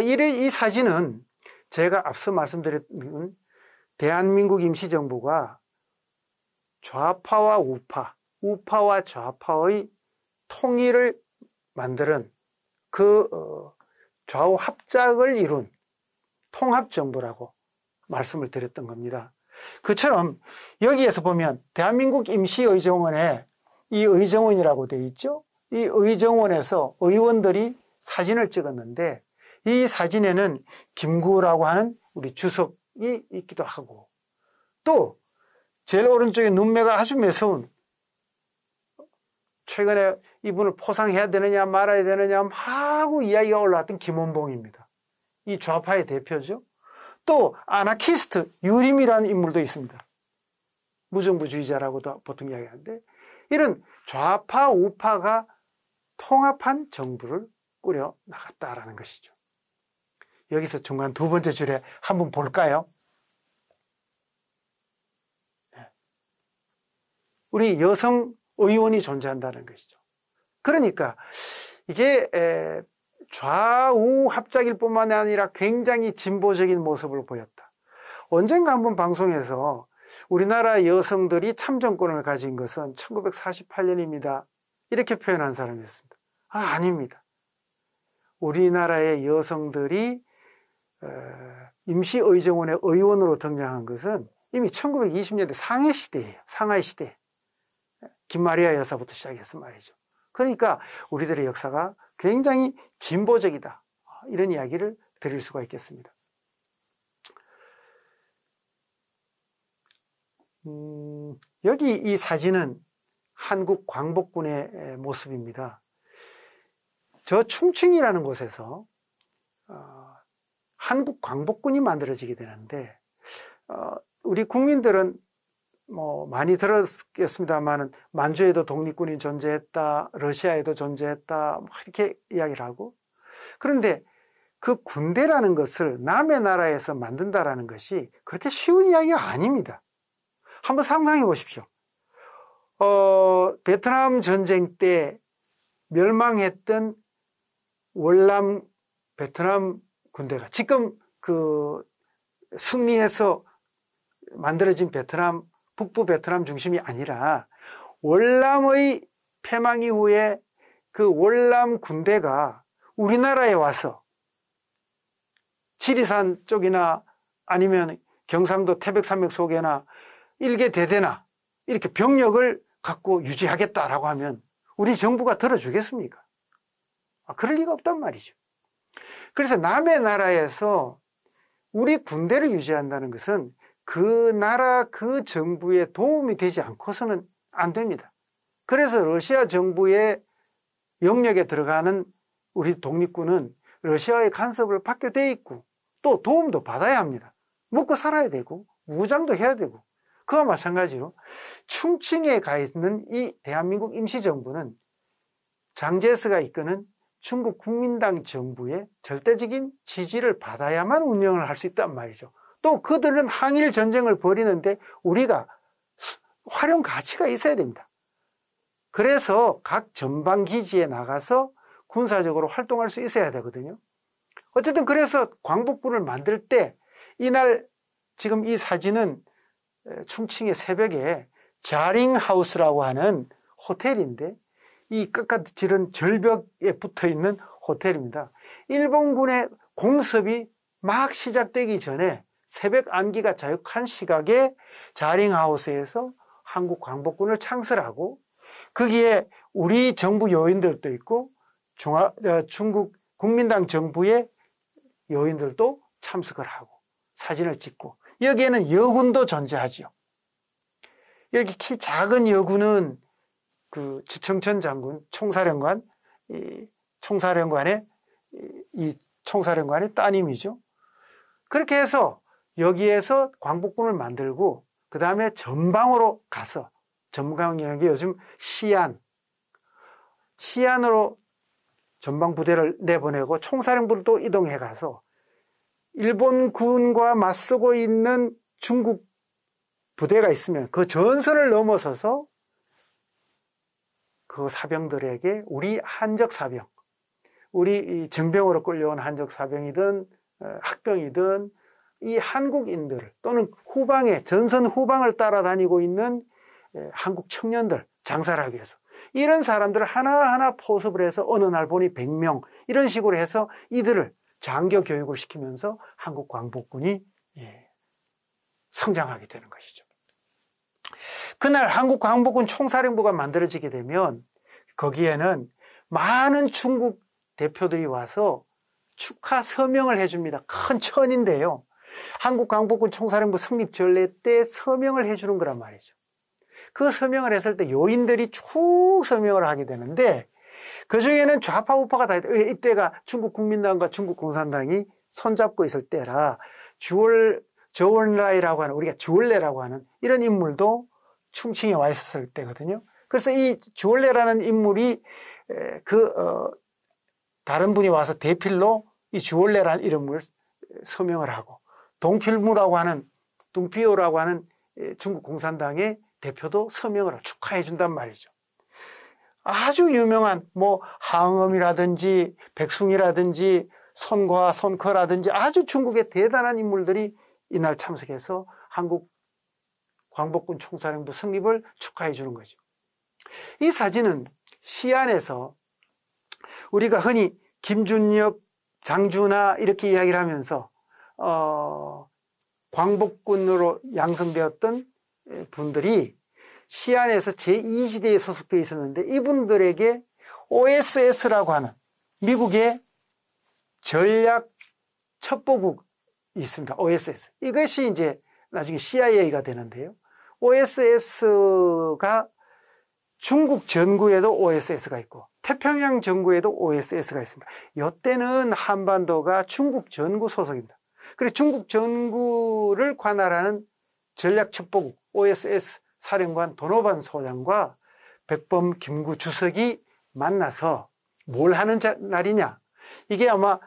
이 사진은 제가 앞서 말씀드린 대한민국 임시정부가 좌파와 우파와 좌파의 통일을 만드는 그 좌우 합작을 이룬 통합정부라고 말씀을 드렸던 겁니다. 그처럼 여기에서 보면 대한민국 임시의정원에 이 의정원이라고 되어 있죠. 이 의정원에서 의원들이 사진을 찍었는데 이 사진에는 김구라고 하는 우리 주석이 있기도 하고 또 제일 오른쪽에 눈매가 아주 매서운 최근에 이분을 포상해야 되느냐 말아야 되느냐 하고 이야기가 올라왔던 김원봉입니다. 이 좌파의 대표죠. 또 아나키스트 유림이라는 인물도 있습니다. 무정부주의자라고도 보통 이야기하는데, 이런 좌파 우파가 통합한 정부를 꾸려 나갔다라는 것이죠. 여기서 중간 두 번째 줄에 한번 볼까요? 우리 여성 의원이 존재한다는 것이죠. 그러니까 이게 좌우 합작일 뿐만 아니라 굉장히 진보적인 모습을 보였다. 언젠가 한번 방송에서 우리나라 여성들이 참정권을 가진 것은 1948년입니다. 이렇게 표현한 사람이 있습니다. 아닙니다. 우리나라의 여성들이 임시의정원의 의원으로 등장한 것은 이미 1920년대 상해 시대예요. 상하이 시대. 김마리아 여사부터 시작해서 말이죠. 그러니까 우리들의 역사가 굉장히 진보적이다. 이런 이야기를 드릴 수가 있겠습니다. 여기 이 사진은 한국 광복군의 모습입니다. 저 충칭이라는 곳에서 한국 광복군이 만들어지게 되는데, 우리 국민들은 뭐 많이 들었겠습니다만 만주에도 독립군이 존재했다, 러시아에도 존재했다, 이렇게 이야기를 하고, 그런데 그 군대라는 것을 남의 나라에서 만든다라는 것이 그렇게 쉬운 이야기가 아닙니다. 한번 상상해 보십시오. 베트남 전쟁 때 멸망했던 월남 베트남 군대가 지금 그 승리해서 만들어진 베트남, 북부 베트남 중심이 아니라 월남의 패망 이후에 그 월남 군대가 우리나라에 와서 지리산 쪽이나 아니면 경상도 태백산맥 속에나 일개대대나 이렇게 병력을 갖고 유지하겠다라고 하면 우리 정부가 들어주겠습니까? 그럴 리가 없단 말이죠. 그래서 남의 나라에서 우리 군대를 유지한다는 것은 그 나라 그 정부에 도움이 되지 않고서는 안 됩니다. 그래서 러시아 정부의 영역에 들어가는 우리 독립군은 러시아의 간섭을 받게 돼 있고 또 도움도 받아야 합니다. 먹고 살아야 되고 무장도 해야 되고, 그와 마찬가지로 충칭에 가 있는 이 대한민국 임시정부는 장제스가 이끄는 중국 국민당 정부의 절대적인 지지를 받아야만 운영을 할 수 있단 말이죠. 또 그들은 항일 전쟁을 벌이는데 우리가 활용 가치가 있어야 됩니다. 그래서 각 전방기지에 나가서 군사적으로 활동할 수 있어야 되거든요. 어쨌든 그래서 광복군을 만들 때 이날 지금 이 사진은 충칭의 새벽에 자링하우스라고 하는 호텔인데, 이 깎아지른 절벽에 붙어있는 호텔입니다. 일본군의 공습이 막 시작되기 전에 새벽 안기가 자욱한 시각에 자링하우스에서 한국 광복군을 창설하고, 거기에 우리 정부 요인들도 있고 중국 국민당 정부의 요인들도 참석을 하고 사진을 찍고, 여기에는 여군도 존재하죠. 여기 키 작은 여군은 그 지청천 장군 총사령관의 이 총사령관의 따님이죠. 그렇게 해서 여기에서 광복군을 만들고 그 다음에 전방으로 가서, 전방이라는 게 요즘 시안으로 전방 부대를 내보내고 총사령부를 또 이동해 가서 일본군과 맞서고 있는 중국 부대가 있으면 그 전선을 넘어서서 그 사병들에게 우리 한적 사병, 우리 정병으로 끌려온 한적 사병이든 학병이든 이 한국인들 또는 후방에 전선 후방을 따라다니고 있는 한국 청년들, 장사를 하기 위해서 이런 사람들을 하나하나 포섭을 해서 어느 날 보니 100명 이런 식으로 해서 이들을 장교 교육을 시키면서 한국 광복군이 성장하게 되는 것이죠. 그날 한국 광복군 총사령부가 만들어지게 되면 거기에는 많은 중국 대표들이 와서 축하 서명을 해줍니다. 큰 천인데요. 한국 광복군 총사령부 성립 전례 때 서명을 해주는 거란 말이죠. 그 서명을 했을 때 요인들이 쭉 서명을 하게 되는데, 그 중에는 좌파 우파가 다 있다. 이때가 중국 국민당과 중국 공산당이 손잡고 있을 때라 저울라이라고 하는, 우리가 주얼레라고 하는 이런 인물도 충칭에 와 있었을 때거든요. 그래서 이 주월래라는 인물이 다른 분이 와서 대필로 이 주월래라는 이름을 서명을 하고, 동필무라고 하는, 둥피오라고 하는 중국 공산당의 대표도 서명을 축하해 준단 말이죠. 아주 유명한 뭐 항엄이라든지 백숭이라든지 손과 손커라든지 아주 중국의 대단한 인물들이 이날 참석해서 한국 광복군 총사령부 성립을 축하해 주는 거죠. 이 사진은 시안에서 우리가 흔히 김준엽, 장준하 이렇게 이야기를 하면서 광복군으로 양성되었던 분들이 시안에서 제2지대에 소속되어 있었는데, 이분들에게 OSS라고 하는 미국의 전략 첩보국이 있습니다. OSS. 이것이 이제 나중에 CIA가 되는데요. OSS가 중국 전구에도 OSS가 있고 태평양 전구에도 OSS가 있습니다. 이때는 한반도가 중국 전구 소속입니다. 그리고 중국 전구를 관할하는 전략첩보국 OSS 사령관 도노반 소장과 백범 김구 주석이 만나서 뭘 하는 날이냐. 이게 아마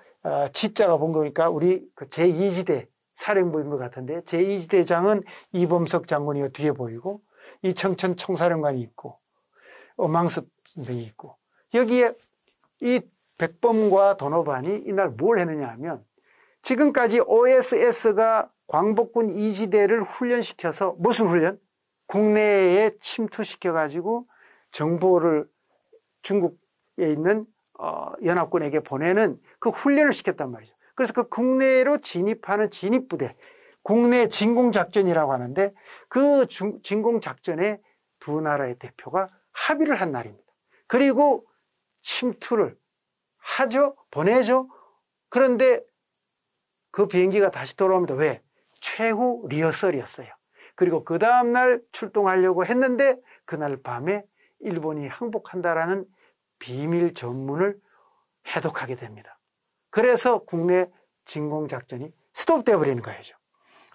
지자가 본 거니까 우리 그 제2지대 사령부인 것 같은데, 제2지대장은 이범석 장군이 뒤에 보이고 이청천 총사령관이 있고 엄황섭 선생이 있고, 여기에 이 백범과 도노반이 이날 뭘 했느냐 하면, 지금까지 OSS가 광복군 2지대를 훈련시켜서, 무슨 훈련? 국내에 침투시켜가지고 정보를 중국에 있는 연합군에게 보내는 그 훈련을 시켰단 말이죠. 그래서 그 국내로 진입하는 진입부대, 국내 진공작전이라고 하는데, 그 진공작전에 두 나라의 대표가 합의를 한 날입니다. 그리고 침투를 하죠, 보내죠. 그런데 그 비행기가 다시 돌아옵니다. 왜? 최후 리허설이었어요. 그리고 그 다음날 출동하려고 했는데 그날 밤에 일본이 항복한다라는 비밀 전문을 해독하게 됩니다. 그래서 국내 진공작전이 스톱되어 버리는 거죠.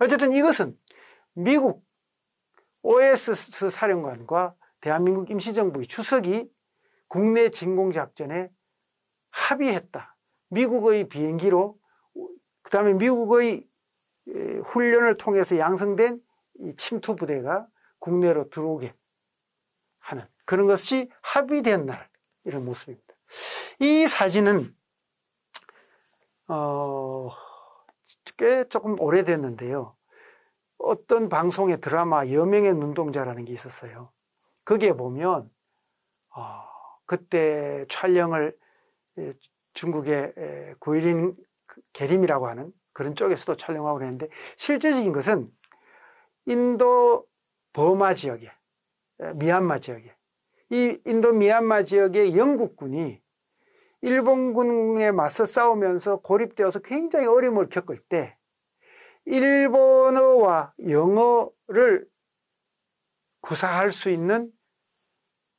어쨌든 이것은 미국 OSS 사령관과 대한민국 임시정부의 주석이 국내 진공작전에 합의했다. 미국의 비행기로, 그 다음에 미국의 훈련을 통해서 양성된 이 침투 부대가 국내로 들어오게 하는 그런 것이 합의된 날, 이런 모습입니다. 이 사진은 꽤 조금 오래됐는데요. 어떤 방송의 드라마 여명의 눈동자라는 게 있었어요. 거기에 보면 그때 촬영을 중국의 9.11 계림이라고 하는 그런 쪽에서도 촬영하고 그랬는데, 실제적인 것은 인도 버마 지역에, 미얀마 지역에, 이 인도 미얀마 지역의 영국군이 일본군에 맞서 싸우면서 고립되어서 굉장히 어려움을 겪을 때 일본어와 영어를 구사할 수 있는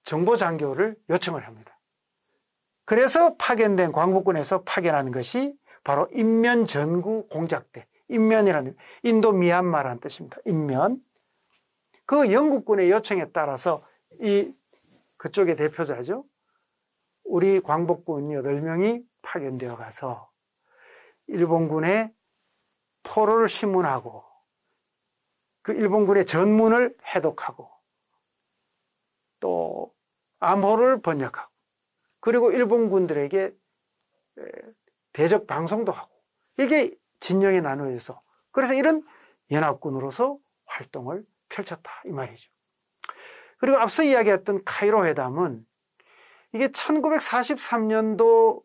정보장교를 요청을 합니다. 그래서 파견된, 광복군에서 파견하는 것이 바로 인면전구 공작대, 인면이라는 인도 미얀마라는 뜻입니다. 인면. 그 영국군의 요청에 따라서 그쪽의 대표자죠. 우리 광복군 8명이 파견되어 가서 일본군에 포로를 심문하고 그 일본군의 전문을 해독하고 또 암호를 번역하고, 그리고 일본군들에게 대적 방송도 하고, 이게 진영에 나누어서, 그래서 이런 연합군으로서 활동을 펼쳤다 이 말이죠. 그리고 앞서 이야기했던 카이로 회담은 이게 1943년도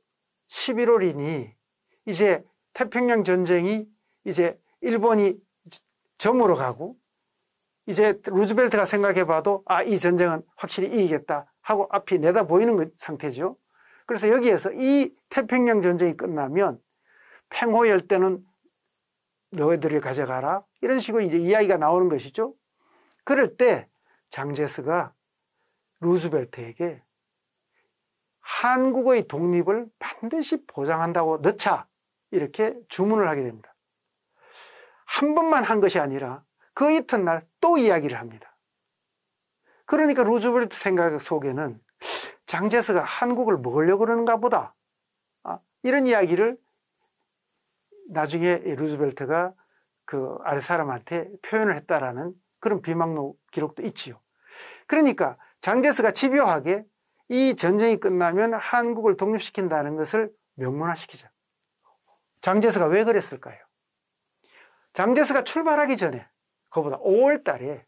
11월이니 이제 태평양 전쟁이 이제 일본이 점으로 가고, 이제 루즈벨트가 생각해 봐도 이 전쟁은 확실히 이기겠다 하고 앞이 내다 보이는 상태죠. 그래서 여기에서 이 태평양 전쟁이 끝나면 팽호 열대는 너희들이 가져가라, 이런 식으로 이제 이야기가 나오는 것이죠. 그럴 때 장제스가 루즈벨트에게 한국의 독립을 반드시 보장한다고 넣자, 이렇게 주문을 하게 됩니다. 한 번만 한 것이 아니라 그 이튿날 또 이야기를 합니다. 그러니까 루즈벨트 생각 속에는 장제스가 한국을 먹으려고 그러는가 보다. 이런 이야기를 나중에 루즈벨트가 그 아래 사람한테 표현을 했다라는 그런 비망록 기록도 있지요. 그러니까 장제스가 집요하게 이 전쟁이 끝나면 한국을 독립시킨다는 것을 명문화시키자. 장제스가 왜 그랬을까요? 장제스가 출발하기 전에 그보다 5월 달에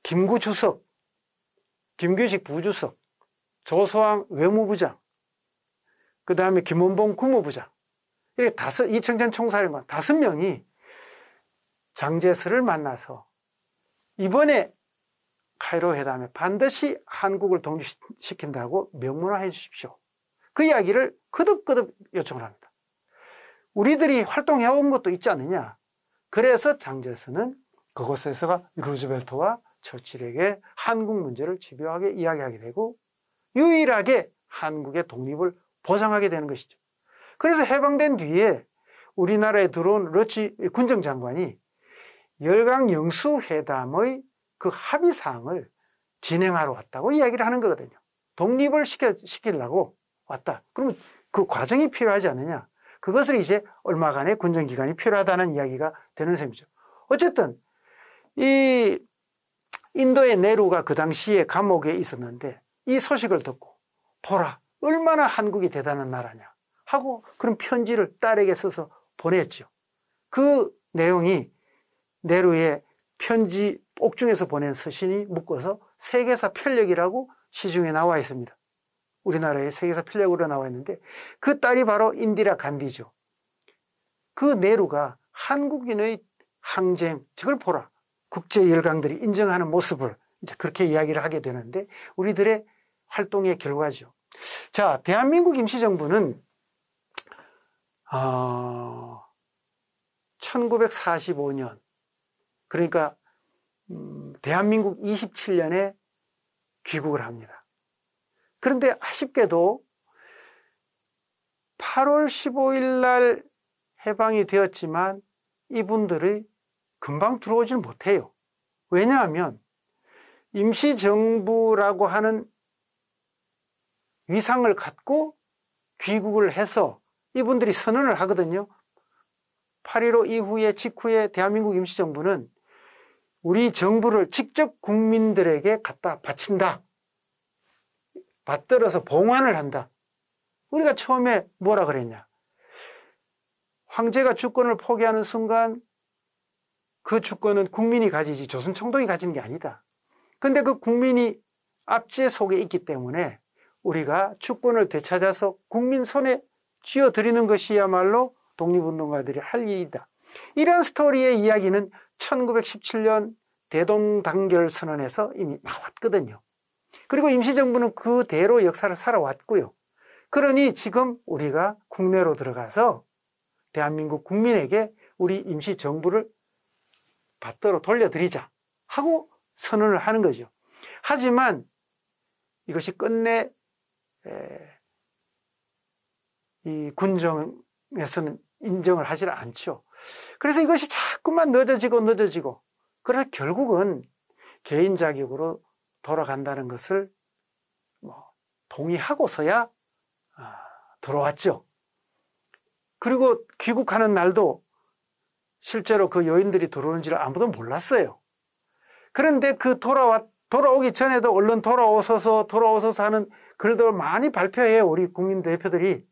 김구 주석, 김규식 부주석, 조소왕 외무부장, 그 다음에 김원봉 국무부장, 이렇게 이청전 총사령관 5명이 장제스를 만나서 이번에 카이로 회담에 반드시 한국을 독립시킨다고 명문화해 주십시오. 그 이야기를 거듭거듭 요청을 합니다. 우리들이 활동해온 것도 있지 않느냐. 그래서 장제스는 그곳에서 루즈벨트와 처칠에게 한국 문제를 집요하게 이야기하게 되고 유일하게 한국의 독립을 보장하게 되는 것이죠. 그래서 해방된 뒤에 우리나라에 들어온 러치 군정장관이 열강 영수회담의 그 합의사항을 진행하러 왔다고 이야기를 하는 거거든요. 독립을 시키려고 왔다. 그러면 그 과정이 필요하지 않느냐. 그것을 이제 얼마간의 군정기간이 필요하다는 이야기가 되는 셈이죠. 어쨌든 이 인도의 네루가 그 당시에 감옥에 있었는데 이 소식을 듣고 보라 얼마나 한국이 대단한 나라냐 하고 그런 편지를 딸에게 써서 보냈죠. 그 내용이 네루의 편지 옥중에서 보낸 서신이 묶어서 세계사 편력이라고 시중에 나와 있습니다. 우리나라의 세계사 편력으로 나와 있는데 그 딸이 바로 인디라 간디죠. 그 네루가 한국인의 항쟁, 저걸 보라. 국제 열강들이 인정하는 모습을 이제 그렇게 이야기를 하게 되는데 우리들의 활동의 결과죠. 자, 대한민국 임시정부는 1945년 그러니까 대한민국 27년에 귀국을 합니다. 그런데 아쉽게도 8월 15일 날 해방이 되었지만 이분들이 금방 들어오질 못해요. 왜냐하면 임시정부라고 하는 위상을 갖고 귀국을 해서 이분들이 선언을 하거든요. 8.15 이후에 직후에 대한민국 임시정부는 우리 정부를 직접 국민들에게 갖다 바친다. 받들어서 봉환을 한다. 우리가 처음에 뭐라 그랬냐. 황제가 주권을 포기하는 순간 그 주권은 국민이 가지지 조선총독이 가지는 게 아니다. 근데 그 국민이 압제 속에 있기 때문에 우리가 주권을 되찾아서 국민 손에 쥐어드리는 것이야말로 독립운동가들이 할 일이다. 이런 스토리의 이야기는 1917년 대동단결 선언에서 이미 나왔거든요. 그리고 임시정부는 그대로 역사를 살아왔고요. 그러니 지금 우리가 국내로 들어가서 대한민국 국민에게 우리 임시정부를 받들어 돌려드리자 하고 선언을 하는 거죠. 하지만 이것이 끝내 이 군정에서는 인정을 하지 않죠. 그래서 이것이 자꾸만 늦어지고 그래서 결국은 개인 자격으로 돌아간다는 것을 동의하고서야 들어왔죠. 그리고 귀국하는 날도 실제로 그 여인들이 들어오는지를 아무도 몰랐어요. 그런데 그 돌아오기 전에도 얼른 돌아오소서 하는 글들을 많이 발표해요. 우리 국민 대표들이.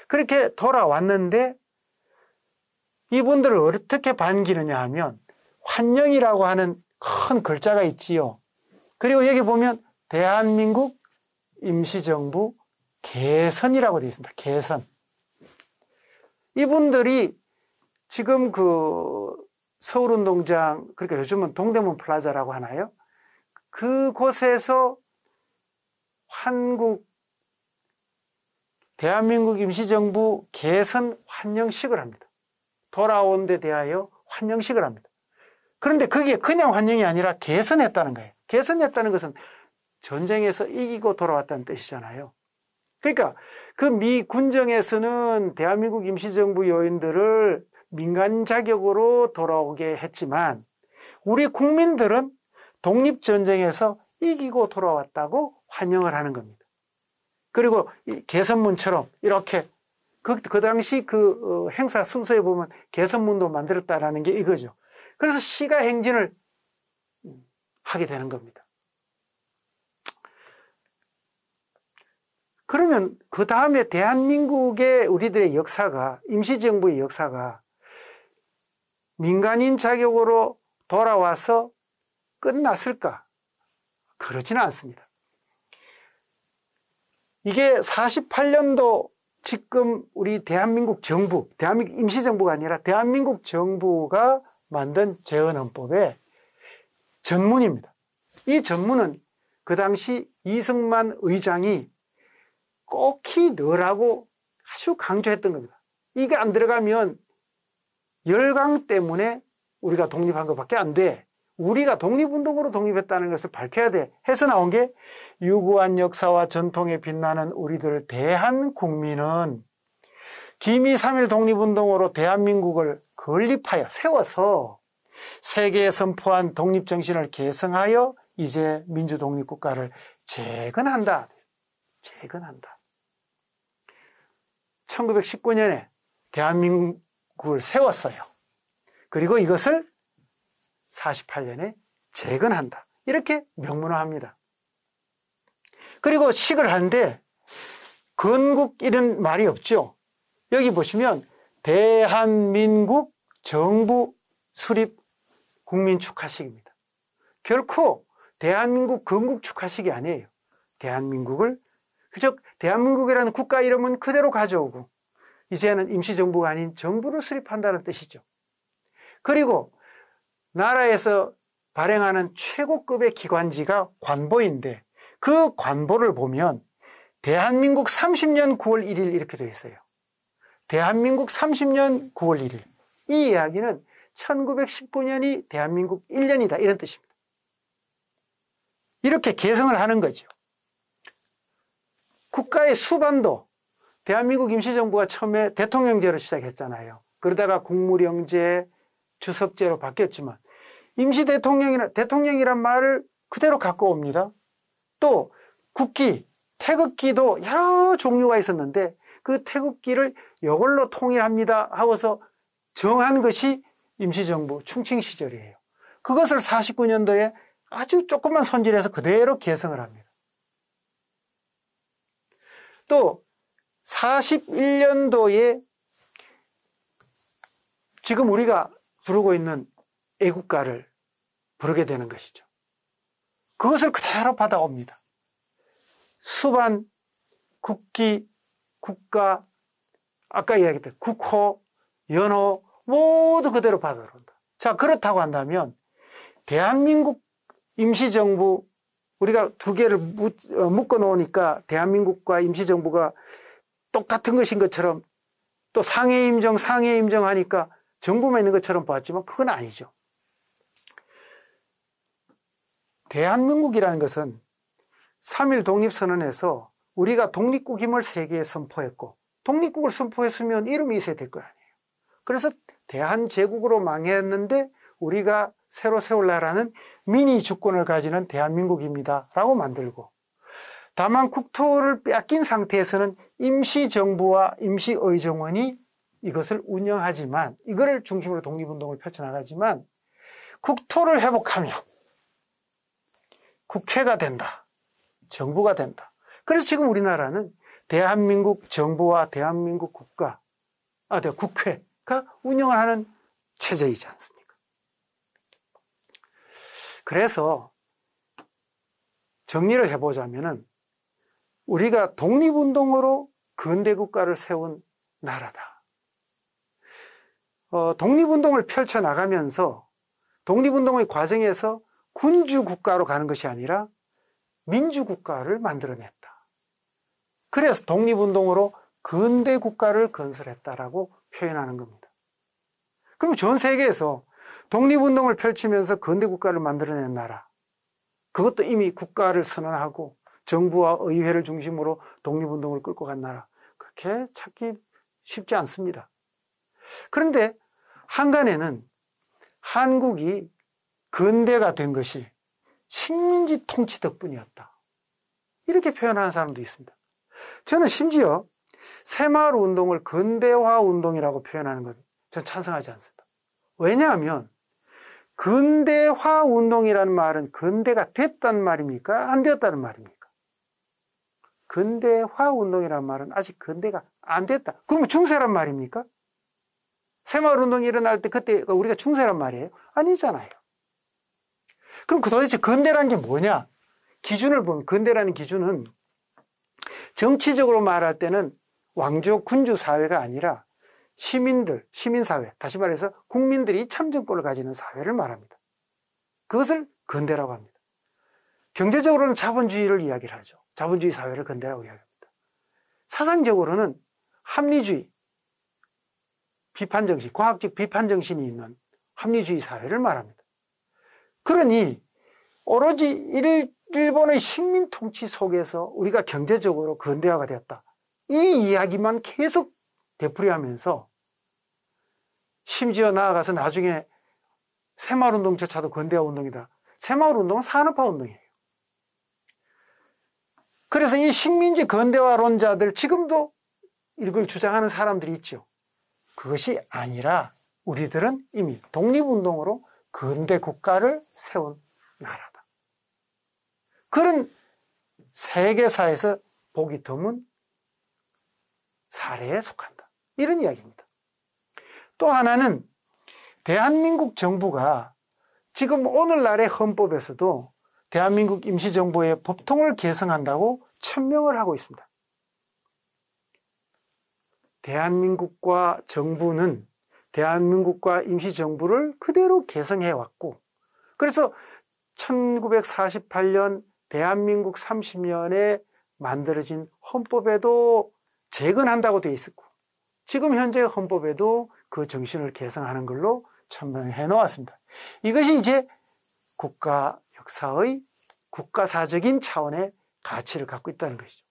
그렇게 돌아왔는데 이분들을 어떻게 반기느냐 하면 환영이라고 하는 큰 글자가 있지요. 그리고 여기 보면 대한민국 임시정부 개선이라고 되어 있습니다. 개선. 이분들이 지금 그 서울운동장, 그러니까 요즘은 동대문 플라자라고 하나요? 그곳에서 대한민국 임시정부 개선 환영식을 합니다. 돌아온 데 대하여 환영식을 합니다. 그런데 그게 그냥 환영이 아니라 개선했다는 거예요. 개선했다는 것은 전쟁에서 이기고 돌아왔다는 뜻이잖아요. 그러니까 그 미 군정에서는 대한민국 임시정부 요인들을 민간 자격으로 돌아오게 했지만 우리 국민들은 독립전쟁에서 이기고 돌아왔다고 환영을 하는 겁니다. 그리고 개선문처럼 이렇게 그 당시 행사 순서에 보면 개선문도 만들었다라는 게 이거죠. 그래서 시가 행진을 하게 되는 겁니다. 그러면 그 다음에 대한민국의 우리들의 역사가, 임시정부의 역사가 민간인 자격으로 돌아와서 끝났을까? 그렇지는 않습니다. 이게 48년도 지금 우리 대한민국 정부, 대한민국 임시정부가 아니라 대한민국 정부가 만든 재헌헌법의 전문입니다. 이 전문은 그 당시 이승만 의장이 꼭히 넣으라고 아주 강조했던 겁니다. 이게 안 들어가면 열강 때문에 우리가 독립한 것밖에 안 돼. 우리가 독립운동으로 독립했다는 것을 밝혀야 돼. 해서 나온 게 유구한 역사와 전통에 빛나는 우리들 대한국민은 기미 3.1 독립운동으로 대한민국을 건립하여 세워서 세계에 선포한 독립정신을 계승하여 이제 민주독립국가를 재건한다. 재건한다. 1919년에 대한민국을 세웠어요. 그리고 이것을 48년에 재건한다. 이렇게 명문화합니다. 그리고 식을 하는데 건국 이런 말이 없죠. 여기 보시면 대한민국 정부 수립 국민 축하식입니다. 결코 대한민국 건국 축하식이 아니에요. 대한민국을 즉 대한민국이라는 국가 이름은 그대로 가져오고 이제는 임시정부가 아닌 정부를 수립한다는 뜻이죠. 그리고 나라에서 발행하는 최고급의 기관지가 관보인데 그 관보를 보면 대한민국 30년 9월 1일 이렇게 되어 있어요. 대한민국 30년 9월 1일. 이 이야기는 1919년이 대한민국 1년이다 이런 뜻입니다. 이렇게 개성을 하는 거죠. 국가의 수반도 대한민국 임시정부가 처음에 대통령제로 시작했잖아요. 그러다가 국무령제, 주석제로 바뀌었지만 대통령이란 말을 그대로 갖고 옵니다. 또 국기, 태극기도 여러 종류가 있었는데 그 태극기를 이걸로 통일합니다 하고서 정한 것이 임시정부 충칭 시절이에요. 그것을 49년도에 아주 조금만 손질해서 그대로 개성을 합니다. 또 41년도에 지금 우리가 부르고 있는 애국가를 부르게 되는 것이죠. 그것을 그대로 받아옵니다. 수반, 국기, 국가, 아까 이야기했던 국호, 연호 모두 그대로 받아온다. 자, 그렇다고 한다면 대한민국 임시정부 우리가 두 개를 묶어 놓으니까 대한민국과 임시정부가 똑같은 것인 것처럼 또 상해임정 하니까 정부만 있는 것처럼 보았지만 그건 아니죠. 대한민국이라는 것은 3.1 독립선언에서 우리가 독립국임을 세계에 선포했고 독립국을 선포했으면 이름이 있어야 될 거 아니에요. 그래서 대한제국으로 망했는데 우리가 새로 세울 나라는 미니 주권을 가지는 대한민국입니다 라고 만들고 다만 국토를 빼앗긴 상태에서는 임시정부와 임시의정원이 이것을 운영하지만 이거를 중심으로 독립운동을 펼쳐나가지만 국토를 회복하며 국회가 된다. 정부가 된다. 그래서 지금 우리나라는 대한민국 정부와 대한민국 국회가 운영을 하는 체제이지 않습니까? 그래서 정리를 해보자면은 우리가 독립운동으로 근대국가를 세운 나라다. 독립운동을 펼쳐나가면서 독립운동의 과정에서 군주국가로 가는 것이 아니라 민주국가를 만들어냈다. 그래서 독립운동으로 근대국가를 건설했다라고 표현하는 겁니다. 그럼 전 세계에서 독립운동을 펼치면서 근대국가를 만들어낸 나라, 그것도 이미 국가를 선언하고 정부와 의회를 중심으로 독립운동을 끌고 간 나라, 그렇게 찾기 쉽지 않습니다. 그런데 한간에는 한국이 근대가 된 것이 식민지 통치 덕분이었다. 이렇게 표현하는 사람도 있습니다. 저는 심지어 새마을 운동을 근대화 운동이라고 표현하는 것 전 찬성하지 않습니다. 왜냐하면 근대화 운동이라는 말은 근대가 됐단 말입니까? 안 되었다는 말입니까? 근대화 운동이라는 말은 아직 근대가 안 됐다. 그러면 중세란 말입니까? 새마을 운동이 일어날 때 그때 우리가 중세란 말이에요? 아니잖아요. 그럼 도대체 근대라는 게 뭐냐? 기준을 보면 근대라는 기준은 정치적으로 말할 때는 왕조 군주 사회가 아니라 시민들, 시민사회, 다시 말해서 국민들이 참정권을 가지는 사회를 말합니다. 그것을 근대라고 합니다. 경제적으로는 자본주의를 이야기를 하죠. 자본주의 사회를 근대라고 이야기합니다. 사상적으로는 합리주의, 비판정신, 과학적 비판정신이 있는 합리주의 사회를 말합니다. 그러니 오로지 일본의 식민 통치 속에서 우리가 경제적으로 근대화가 되었다. 이 이야기만 계속 되풀이하면서 심지어 나아가서 나중에 새마을운동조차도 근대화 운동이다. 새마을운동은 산업화 운동이에요. 그래서 이 식민지 근대화론자들 지금도 이걸 주장하는 사람들이 있죠. 그것이 아니라 우리들은 이미 독립운동으로 근대 국가를 세운 나라다. 그런 세계사에서 보기 드문 사례에 속한다. 이런 이야기입니다. 또 하나는 대한민국 정부가 지금 오늘날의 헌법에서도 대한민국 임시정부의 법통을 개성한다고 천명을 하고 있습니다. 대한민국과 정부는 대한민국과 임시정부를 그대로 개성해왔고, 그래서 1948년 대한민국 30년에 만들어진 헌법에도 재건한다고 되어 있었고, 지금 현재 헌법에도 그 정신을 개성하는 걸로 천명해 놓았습니다. 이것이 이제 국가 역사의 국가사적인 차원의 가치를 갖고 있다는 것이죠.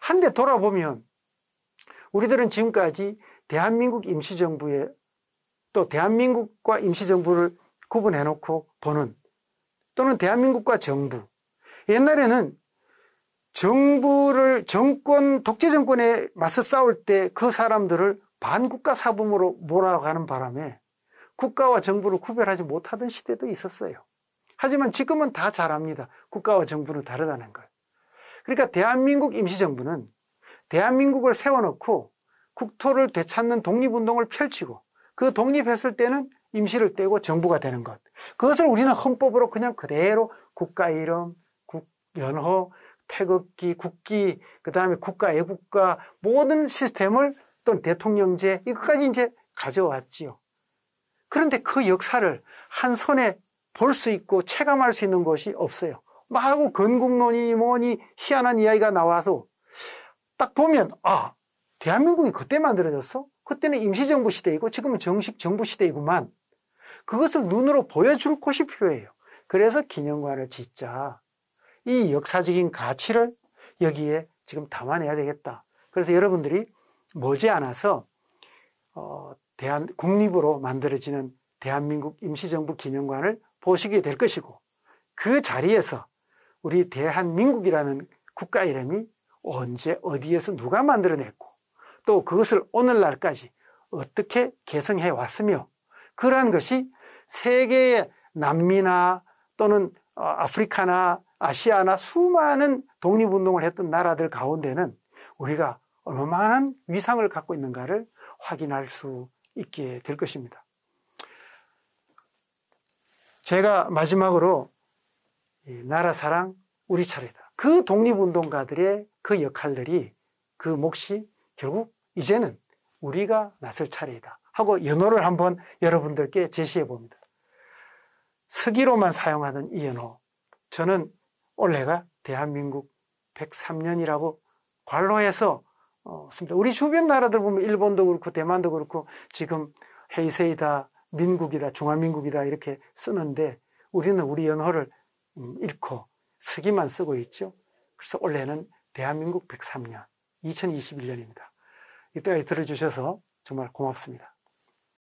한데 돌아보면 우리들은 지금까지 대한민국 임시정부에 또 대한민국과 임시정부를 구분해 놓고 보는, 또는 대한민국과 정부, 옛날에는 독재 정권에 맞서 싸울 때 그 사람들을 반국가 사범으로 몰아가는 바람에 국가와 정부를 구별하지 못하던 시대도 있었어요. 하지만 지금은 다 잘 압니다. 국가와 정부는 다르다는 걸. 그러니까 대한민국 임시정부는 대한민국을 세워놓고 국토를 되찾는 독립운동을 펼치고, 그 독립했을 때는 임시를 떼고 정부가 되는 것. 그것을 우리는 헌법으로 그냥 그대로 국가 이름, 연호, 태극기, 국기, 그 다음에 국가, 애국가, 모든 시스템을, 또는 대통령제, 이것까지 이제 가져왔지요. 그런데 그 역사를 한 손에 볼 수 있고 체감할 수 있는 것이 없어요. 마구 건국론이 뭐니 희한한 이야기가 나와서 딱 보면, 아, 대한민국이 그때 만들어졌어? 그때는 임시정부 시대이고 지금은 정식 정부 시대이구만. 그것을 눈으로 보여줄 곳이 필요해요. 그래서 기념관을 짓자. 이 역사적인 가치를 여기에 지금 담아내야 되겠다. 그래서 여러분들이 머지않아서 국립으로 만들어지는 대한민국 임시정부 기념관을 보시게 될 것이고, 그 자리에서 우리 대한민국이라는 국가 이름이 언제 어디에서 누가 만들어냈고, 또 그것을 오늘날까지 어떻게 개성해 왔으며, 그러한 것이 세계의 남미나 또는 아프리카나 아시아나 수많은 독립운동을 했던 나라들 가운데는 우리가 얼마나 위상을 갖고 있는가를 확인할 수 있게 될 것입니다. 제가 마지막으로 나라 사랑 우리 차례다. 그 독립운동가들의 그 역할들이, 그 몫이 결국 이제는 우리가 나설 차례이다 하고 연호를 한번 여러분들께 제시해 봅니다. 서기로만 사용하던 이 연호, 저는 올해가 대한민국 103년이라고 관로해서 씁니다. 우리 주변 나라들 보면 일본도 그렇고 대만도 그렇고 지금 헤이세이다, 민국이다, 중화민국이다 이렇게 쓰는데, 우리는 우리 연호를 잃고 서기만 쓰고 있죠. 그래서 올해는 대한민국 103년 2021년입니다. 이때까지 들어주셔서 정말 고맙습니다.